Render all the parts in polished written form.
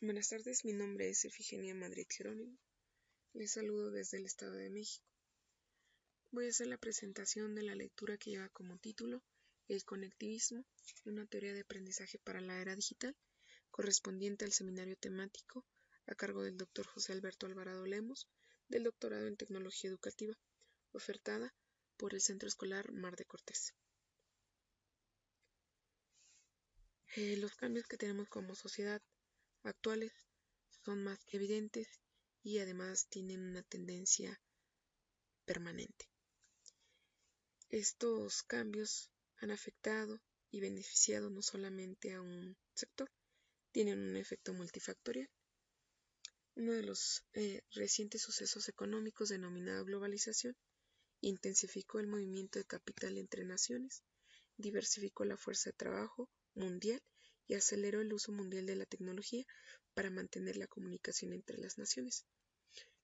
Buenas tardes, mi nombre es Efigenia Madrid Jerónimo. Les saludo desde el Estado de México. Voy a hacer la presentación de la lectura que lleva como título El conectivismo, una teoría de aprendizaje para la era digital, correspondiente al seminario temático a cargo del Dr. José Alberto Alvarado Lemos, del doctorado en Tecnología Educativa, ofertada por el Centro Escolar Mar de Cortés. Los cambios que tenemos como sociedad actuales son más que evidentes y además tienen una tendencia permanente. Estos cambios han afectado y beneficiado no solamente a un sector, tienen un efecto multifactorial. Uno de los recientes sucesos económicos denominado globalización intensificó el movimiento de capital entre naciones, diversificó la fuerza de trabajo mundial y aceleró el uso mundial de la tecnología para mantener la comunicación entre las naciones.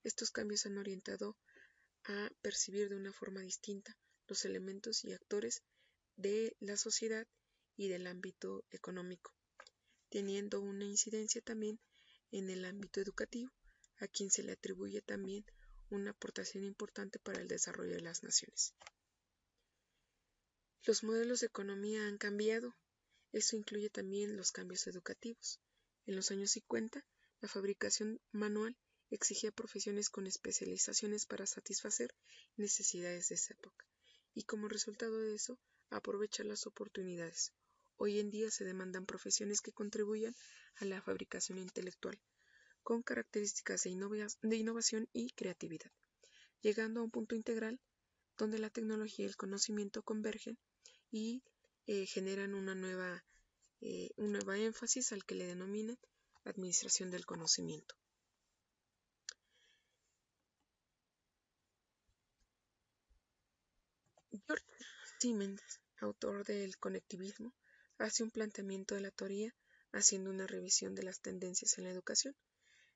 Estos cambios han orientado a percibir de una forma distinta los elementos y actores de la sociedad y del ámbito económico, teniendo una incidencia también en el ámbito educativo, a quien se le atribuye también una aportación importante para el desarrollo de las naciones. Los modelos de economía han cambiado. Esto incluye también los cambios educativos. En los años 50, la fabricación manual exigía profesiones con especializaciones para satisfacer necesidades de esa época, y como resultado de eso, aprovechar las oportunidades. Hoy en día se demandan profesiones que contribuyan a la fabricación intelectual, con características de innovación y creatividad, llegando a un punto integral donde la tecnología y el conocimiento convergen y generan un nueva énfasis al que le denominan administración del conocimiento. George Siemens, autor del conectivismo, hace un planteamiento de la teoría haciendo una revisión de las tendencias en la educación.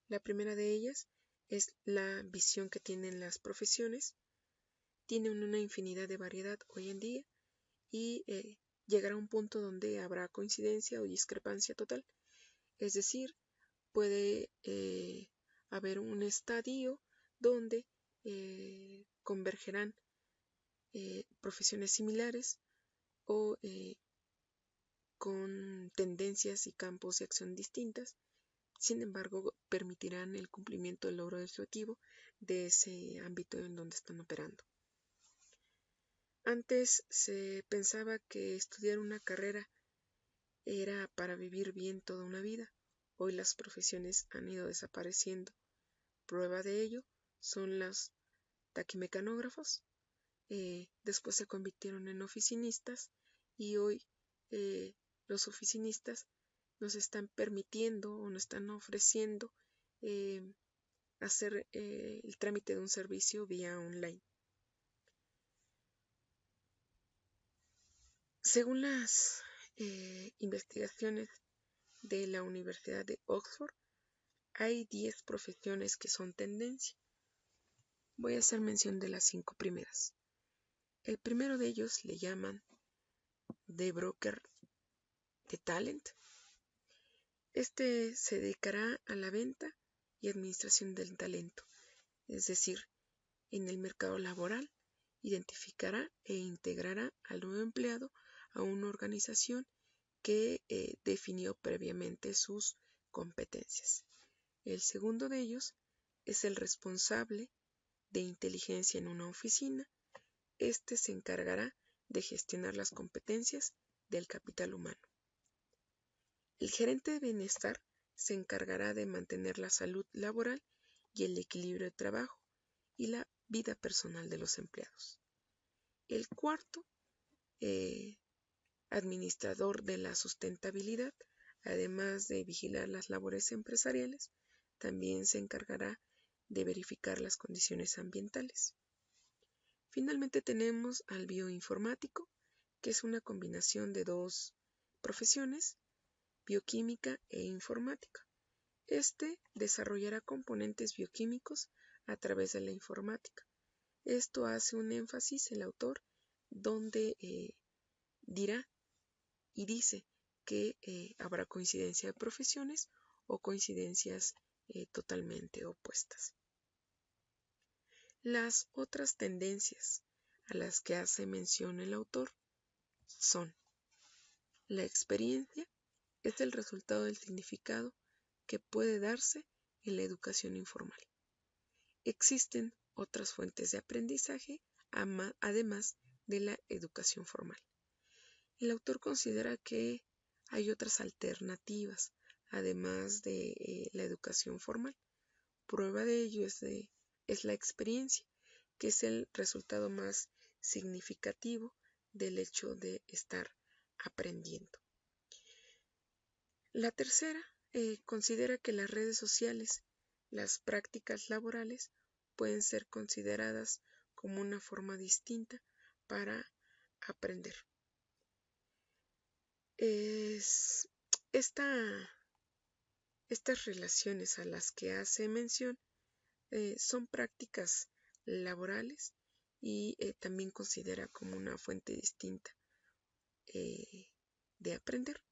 La primera de ellas es la visión que tienen las profesiones. Tienen una infinidad de variedad hoy en día y llegará a un punto donde habrá coincidencia o discrepancia total. Es decir, puede haber un estadio donde convergerán profesiones similares o con tendencias y campos de acción distintas. Sin embargo, permitirán el cumplimiento del logro del objetivo de ese ámbito en donde están operando. Antes se pensaba que estudiar una carrera era para vivir bien toda una vida. Hoy las profesiones han ido desapareciendo. Prueba de ello son los taquimecanógrafos. Después se convirtieron en oficinistas y hoy los oficinistas nos están permitiendo o nos están ofreciendo hacer el trámite de un servicio vía online. Según las investigaciones de la Universidad de Oxford, hay 10 profesiones que son tendencia. Voy a hacer mención de las 5 primeras. El primero de ellos le llaman The Broker de Talent. Este se dedicará a la venta y administración del talento, es decir, en el mercado laboral, identificará e integrará al nuevo empleado a una organización que definió previamente sus competencias. El segundo de ellos es el responsable de inteligencia en una oficina. Este se encargará de gestionar las competencias del capital humano. El gerente de bienestar se encargará de mantener la salud laboral y el equilibrio de trabajo y la vida personal de los empleados. El cuarto, administrador de la sustentabilidad, además de vigilar las labores empresariales, también se encargará de verificar las condiciones ambientales. Finalmente tenemos al bioinformático, que es una combinación de dos profesiones, bioquímica e informática. Este desarrollará componentes bioquímicos a través de la informática. Esto hace un énfasis el autor donde dirá y dice que habrá coincidencia de profesiones o coincidencias totalmente opuestas. Las otras tendencias a las que hace mención el autor son: la experiencia es el resultado del significado que puede darse en la educación informal. Existen otras fuentes de aprendizaje además de la educación formal. El autor considera que hay otras alternativas además de la educación formal. Prueba de ello es la experiencia, que es el resultado más significativo del hecho de estar aprendiendo. La tercera considera que las redes sociales, las prácticas laborales, pueden ser consideradas como una forma distinta para aprender. Estas relaciones a las que hace mención son prácticas laborales y también considera como una fuente distinta de aprender,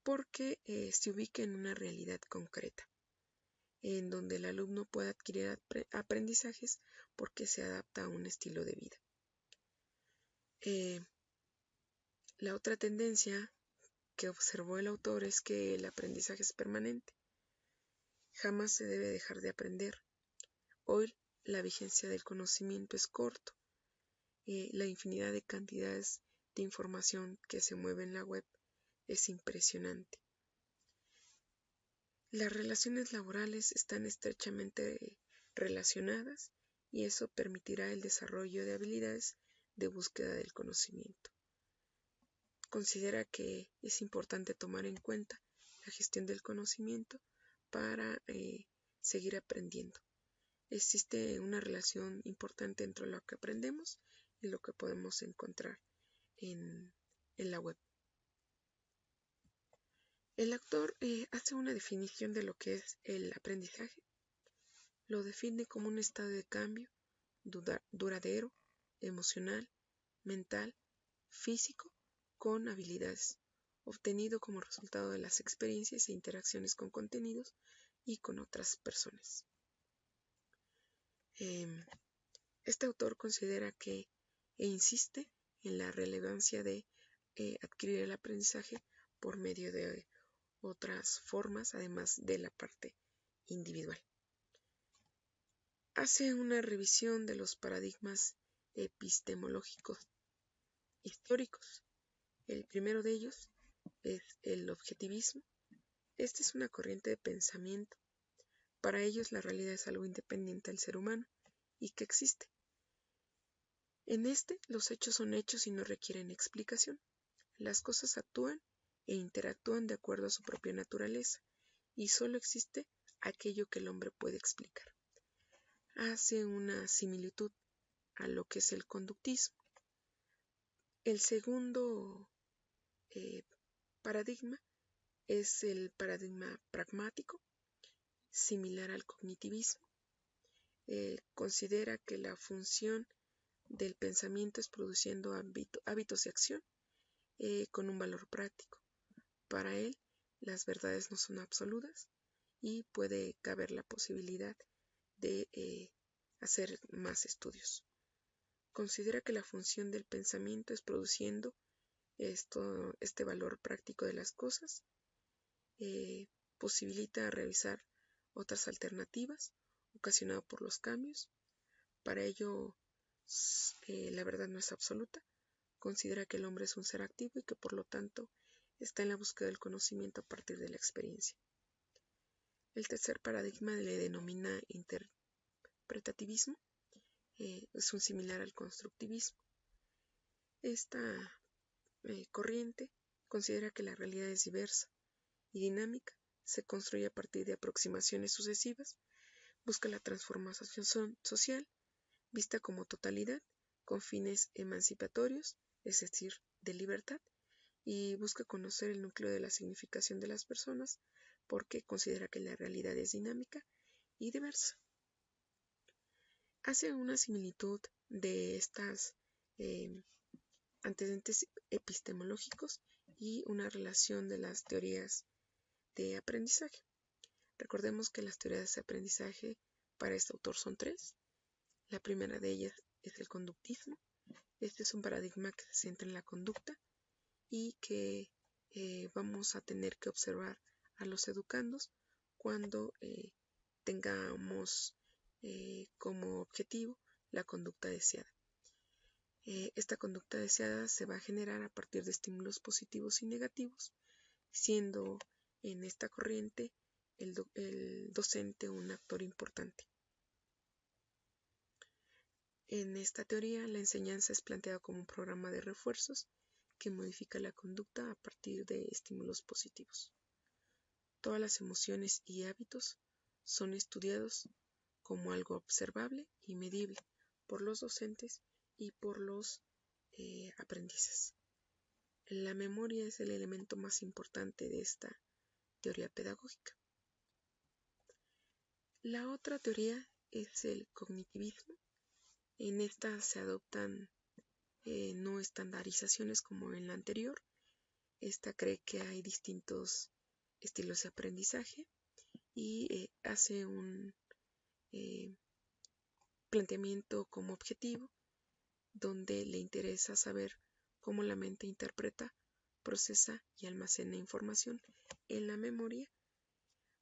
porque se ubica en una realidad concreta, en donde el alumno puede adquirir aprendizajes porque se adapta a un estilo de vida. La otra tendencia que observó el autor es que el aprendizaje es permanente. Jamás se debe dejar de aprender. Hoy la vigencia del conocimiento es corto. La infinidad de cantidades de información que se mueve en la web es impresionante. Las relaciones laborales están estrechamente relacionadas y eso permitirá el desarrollo de habilidades de búsqueda del conocimiento. Considera que es importante tomar en cuenta la gestión del conocimiento para seguir aprendiendo. Existe una relación importante entre lo que aprendemos y lo que podemos encontrar en la web. El autor hace una definición de lo que es el aprendizaje. Lo define como un estado de cambio duradero, emocional, mental, físico, con habilidades, obtenido como resultado de las experiencias e interacciones con contenidos y con otras personas. Este autor considera que insiste en la relevancia de adquirir el aprendizaje por medio de otras formas, además de la parte individual. Hace una revisión de los paradigmas epistemológicos históricos. El primero de ellos es el objetivismo. Esta es una corriente de pensamiento. Para ellos la realidad es algo independiente del ser humano y que existe. En los hechos son hechos y no requieren explicación. Las cosas actúan e interactúan de acuerdo a su propia naturaleza y solo existe aquello que el hombre puede explicar. Hace una similitud a lo que es el conductismo. El segundo paradigma es el paradigma pragmático, similar al cognitivismo. Considera que la función del pensamiento es produciendo hábitos de acción con un valor práctico. Para él, las verdades no son absolutas y puede caber la posibilidad de hacer más estudios. Considera que la función del pensamiento es produciendo este valor práctico de las cosas, posibilita revisar otras alternativas ocasionadas por los cambios. Para ello, la verdad no es absoluta. Considera que el hombre es un ser activo y que por lo tanto está en la búsqueda del conocimiento a partir de la experiencia. El tercer paradigma le denomina interpretativismo. Es un similar al constructivismo. Esta corriente considera que la realidad es diversa y dinámica, se construye a partir de aproximaciones sucesivas, busca la transformación social vista como totalidad con fines emancipatorios, es decir, de libertad, y busca conocer el núcleo de la significación de las personas porque considera que la realidad es dinámica y diversa. Hace una similitud de estas antecedentes epistemológicos y una relación de las teorías de aprendizaje. Recordemos que las teorías de aprendizaje para este autor son 3. La primera de ellas es el conductismo. Este es un paradigma que se centra en la conducta y que vamos a tener que observar a los educandos cuando tengamos como objetivo la conducta deseada. Esta conducta deseada se va a generar a partir de estímulos positivos y negativos, siendo en esta corriente el docente un actor importante. En esta teoría, la enseñanza es planteada como un programa de refuerzos que modifica la conducta a partir de estímulos positivos. Todas las emociones y hábitos son estudiados como algo observable y medible por los docentes y por los aprendices. La memoria es el elemento más importante de esta teoría pedagógica. La otra teoría es el cognitivismo. En esta se adoptan no estandarizaciones como en la anterior. Esta cree que hay distintos estilos de aprendizaje y hace un planteamiento como objetivo donde le interesa saber cómo la mente interpreta, procesa y almacena información en la memoria.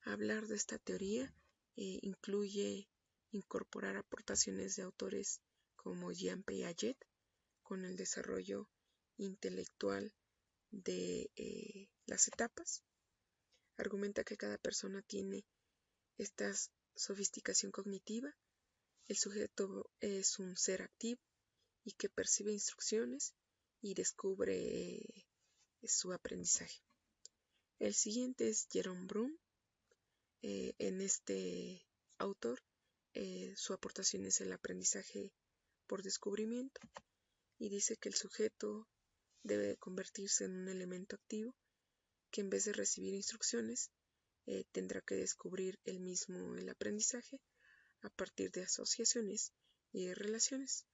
Hablar de esta teoría incluye incorporar aportaciones de autores como Jean Piaget con el desarrollo intelectual de las etapas. Argumenta que cada persona tiene esta sofisticación cognitiva. El sujeto es un ser activo y que percibe instrucciones y descubre su aprendizaje. El siguiente es Jerome Brum. En este autor, su aportación es el aprendizaje por descubrimiento y dice que el sujeto debe convertirse en un elemento activo que en vez de recibir instrucciones tendrá que descubrir él mismo el aprendizaje a partir de asociaciones y relaciones.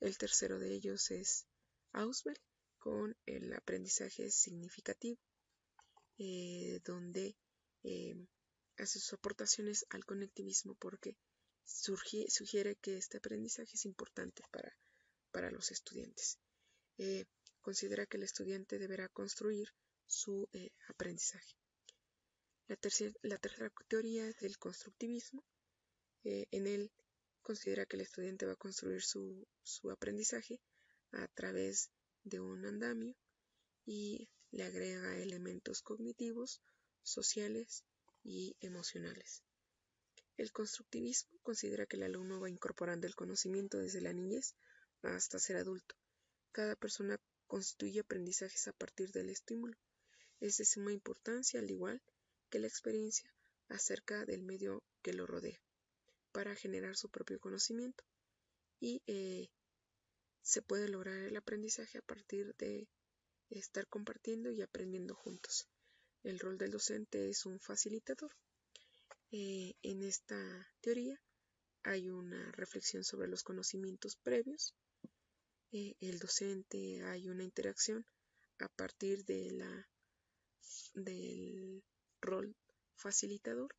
El tercero de ellos es Ausubel con el aprendizaje significativo, donde hace sus aportaciones al conectivismo porque sugiere que este aprendizaje es importante para los estudiantes. Considera que el estudiante deberá construir su aprendizaje. La tercera teoría es el constructivismo. En él considera que el estudiante va a construir su aprendizaje a través de un andamio y le agrega elementos cognitivos, sociales y emocionales. El constructivismo considera que el alumno va incorporando el conocimiento desde la niñez hasta ser adulto. Cada persona constituye aprendizajes a partir del estímulo. Es de suma importancia, al igual que la experiencia acerca del medio que lo rodea, para generar su propio conocimiento. Y se puede lograr el aprendizaje a partir de estar compartiendo y aprendiendo juntos. El rol del docente es un facilitador. En esta teoría hay una reflexión sobre los conocimientos previos. El docente hay una interacción a partir del rol facilitador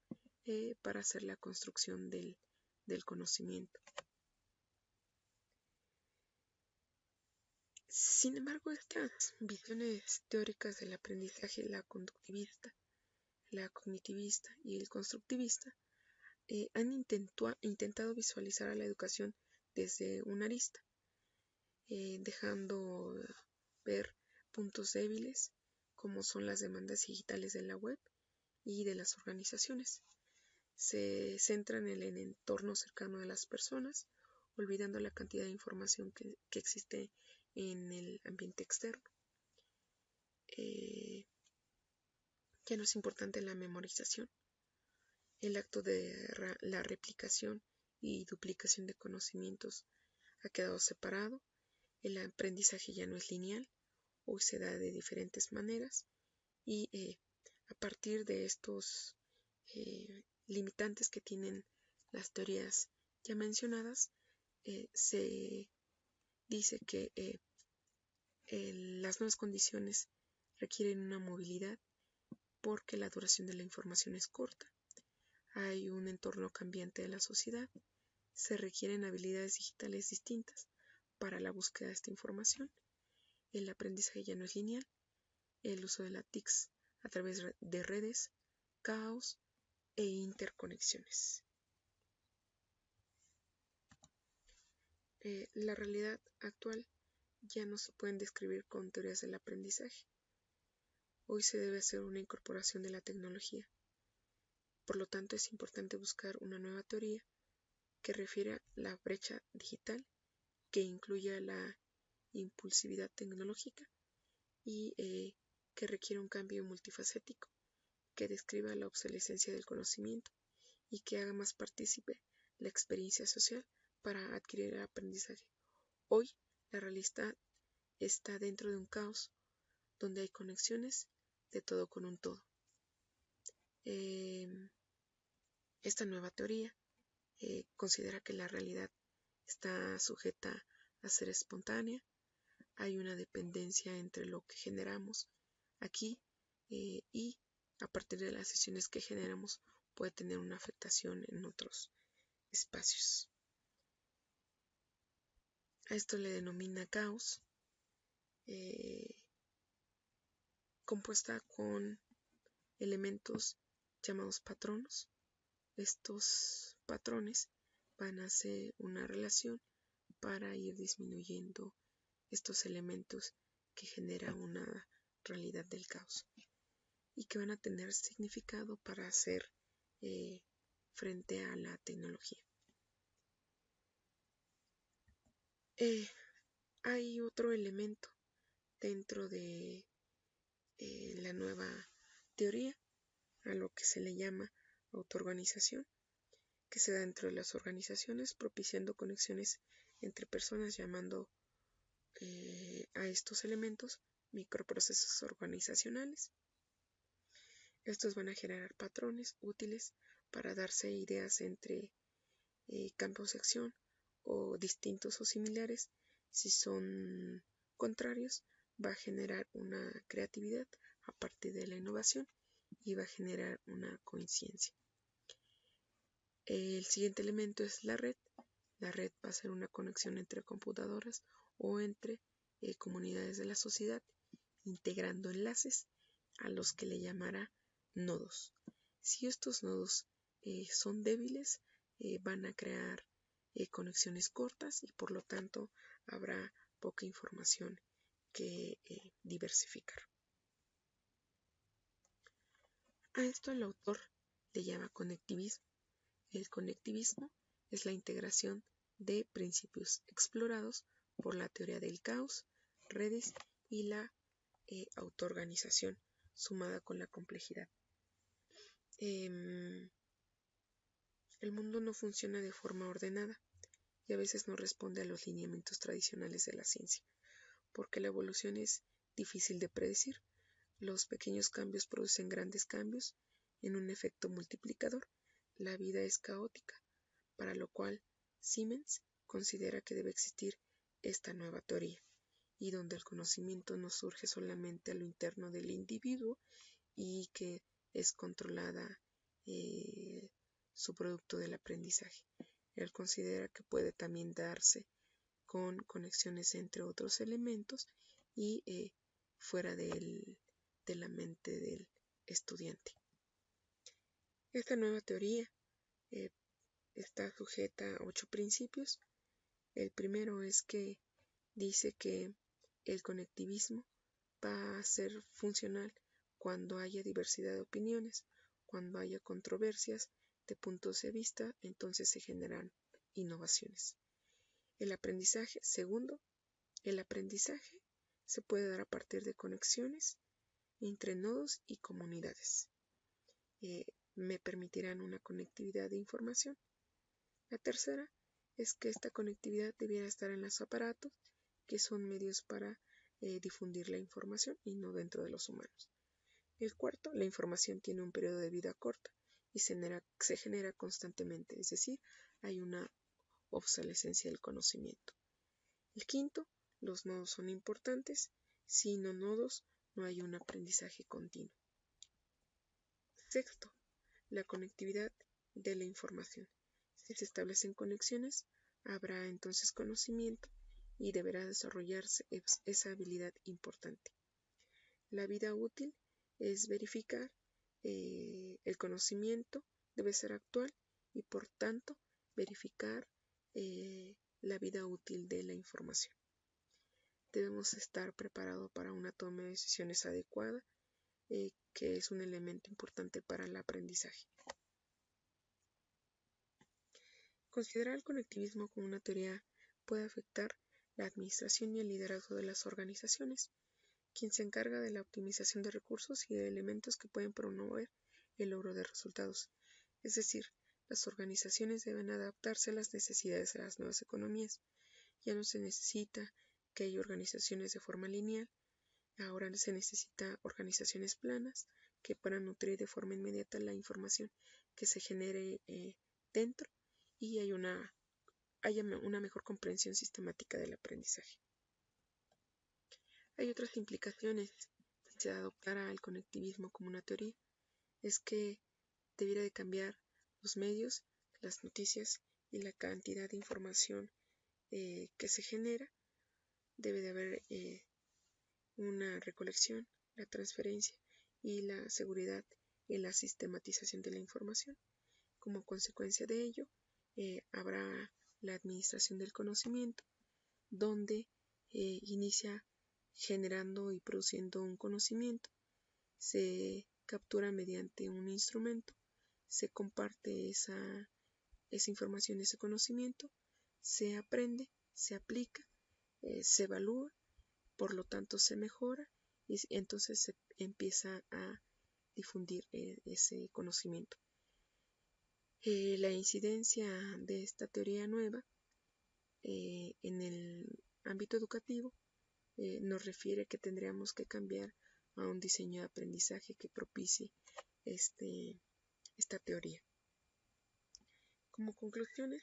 para hacer la construcción del conocimiento. Sin embargo, estas visiones teóricas del aprendizaje, la conductivista, la cognitivista y el constructivista, han intentado visualizar a la educación desde una arista, dejando ver puntos débiles como son las demandas digitales de la web y de las organizaciones. Se centran en el entorno cercano de las personas, olvidando la cantidad de información que existe en el ambiente externo. Ya no es importante la memorización. El acto de la replicación y duplicación de conocimientos ha quedado separado. El aprendizaje ya no es lineal, hoy se da de diferentes maneras y a partir de estos limitantes que tienen las teorías ya mencionadas, se dice que las nuevas condiciones requieren una movilidad porque la duración de la información es corta, hay un entorno cambiante de la sociedad, se requieren habilidades digitales distintas para la búsqueda de esta información, el aprendizaje ya no es lineal, el uso de las TICs a través de redes, caos e interconexiones. La realidad actual ya no se pueden describir con teorías del aprendizaje. Hoy se debe hacer una incorporación de la tecnología. Por lo tanto, es importante buscar una nueva teoría que refiera la brecha digital, que incluya la impulsividad tecnológica y que requiere un cambio multifacético, que describa la obsolescencia del conocimiento y que haga más partícipe la experiencia social para adquirir el aprendizaje. Hoy, la realidad está dentro de un caos, donde hay conexiones de todo con un todo. Esta nueva teoría considera que la realidad está sujeta a ser espontánea, hay una dependencia entre lo que generamos aquí y a partir de las sesiones que generamos puede tener una afectación en otros espacios. A esto le denomina caos, compuesta con elementos llamados patronos. Estos patrones van a hacer una relación para ir disminuyendo estos elementos que generan una realidad del caos y que van a tener significado para hacer frente a la tecnología. Hay otro elemento dentro de la nueva teoría, a lo que se le llama autoorganización, que se da dentro de las organizaciones propiciando conexiones entre personas, llamando a estos elementos microprocesos organizacionales. Estos van a generar patrones útiles para darse ideas entre campos de acción o distintos o similares. Si son contrarios, va a generar una creatividad a partir de la innovación y va a generar una coincidencia. El siguiente elemento es la red. La red va a ser una conexión entre computadoras o entre comunidades de la sociedad, integrando enlaces a los que le llamará nodos. Si estos nodos son débiles, van a crear conexiones cortas y por lo tanto habrá poca información que diversificar. A esto el autor le llama conectivismo. El conectivismo es la integración de principios explorados por la teoría del caos, redes y la autoorganización sumada con la complejidad. El mundo no funciona de forma ordenada y a veces no responde a los lineamientos tradicionales de la ciencia, porque la evolución es difícil de predecir. Los pequeños cambios producen grandes cambios en un efecto multiplicador. La vida es caótica, para lo cual Siemens considera que debe existir esta nueva teoría, y donde el conocimiento no surge solamente a lo interno del individuo y que es controlada su producto del aprendizaje. Él considera que puede también darse con conexiones entre otros elementos y fuera de la mente del estudiante. Esta nueva teoría está sujeta a 8 principios. El primero es que dice que el conectivismo va a ser funcional cuando haya diversidad de opiniones, cuando haya controversias de puntos de vista, entonces se generan innovaciones. El aprendizaje, segundo, el aprendizaje se puede dar a partir de conexiones entre nodos y comunidades. Me permitirán una conectividad de información. La tercera es que esta conectividad debiera estar en los aparatos, que son medios para difundir la información y no dentro de los humanos. El cuarto, la información tiene un periodo de vida corta y se genera constantemente, es decir, hay una obsolescencia del conocimiento. El quinto, los nodos son importantes, sin nodos no hay un aprendizaje continuo. Sexto, la conectividad de la información. Si se establecen conexiones, habrá entonces conocimiento y deberá desarrollarse esa habilidad importante. La vida útil es verificar el conocimiento, debe ser actual y por tanto verificar la vida útil de la información. Debemos estar preparados para una toma de decisiones adecuada, que es un elemento importante para el aprendizaje. Considerar el conectivismo como una teoría puede afectar la administración y el liderazgo de las organizaciones, quien se encarga de la optimización de recursos y de elementos que pueden promover el logro de resultados. Es decir, las organizaciones deben adaptarse a las necesidades de las nuevas economías. Ya no se necesita que haya organizaciones de forma lineal, ahora se necesita organizaciones planas que puedan nutrir de forma inmediata la información que se genere dentro y haya una mejor comprensión sistemática del aprendizaje. Hay otras implicaciones si se adoptara el conectivismo como una teoría, es que debiera de cambiar los medios, las noticias y la cantidad de información que se genera. Debe de haber una recolección, la transferencia y la seguridad en la sistematización de la información. Como consecuencia de ello, habrá la administración del conocimiento, donde inicia generando y produciendo un conocimiento, se captura mediante un instrumento, se comparte esa información, ese conocimiento, se aprende, se aplica, se evalúa, por lo tanto se mejora y entonces se empieza a difundir ese conocimiento. La incidencia de esta teoría nueva en el ámbito educativo nos refiere que tendríamos que cambiar a un diseño de aprendizaje que propicie esta teoría. Como conclusiones,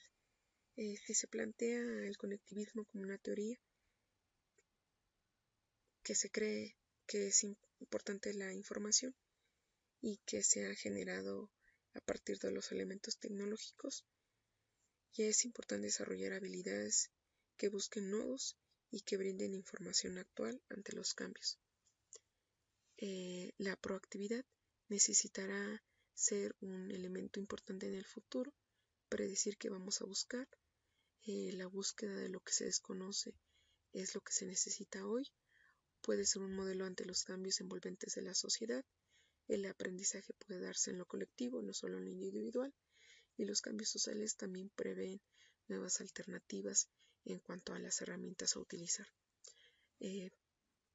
si se plantea el conectivismo como una teoría que se cree que es importante la información y que se ha generado a partir de los elementos tecnológicos, y es importante desarrollar habilidades que busquen nodos y que brinden información actual ante los cambios. La proactividad necesitará ser un elemento importante en el futuro, predecir qué vamos a buscar. La búsqueda de lo que se desconoce es lo que se necesita hoy. Puede ser un modelo ante los cambios envolventes de la sociedad. El aprendizaje puede darse en lo colectivo, no solo en lo individual, y los cambios sociales también prevén nuevas alternativas en cuanto a las herramientas a utilizar.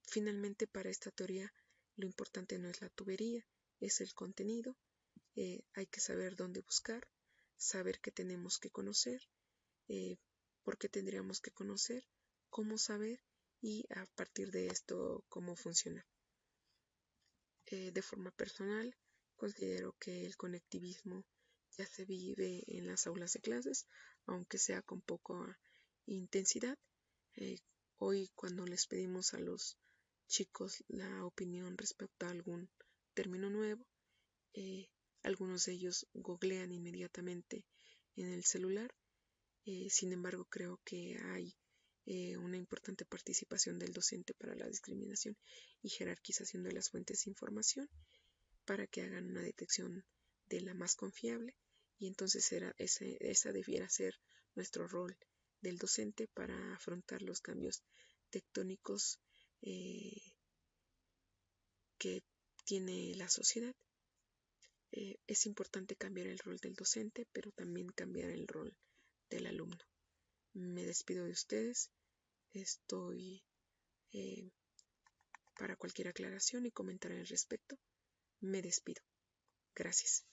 Finalmente, para esta teoría, lo importante no es la tubería, es el contenido. Hay que saber dónde buscar, saber qué tenemos que conocer, por qué tendríamos que conocer, cómo saber y a partir de esto cómo funcionar. De forma personal, considero que el conectivismo ya se vive en las aulas de clases, aunque sea con poca intensidad. Hoy, cuando les pedimos a los chicos la opinión respecto a algún término nuevo, algunos de ellos googlean inmediatamente en el celular. Sin embargo, creo que hay una importante participación del docente para la discriminación y jerarquización de las fuentes de información para que hagan una detección de la más confiable, y entonces esa debiera ser nuestro rol del docente para afrontar los cambios tectónicos que tiene la sociedad. Es importante cambiar el rol del docente, pero también cambiar el rol del alumno. Me despido de ustedes. Estoy para cualquier aclaración y comentario al respecto. Me despido. Gracias.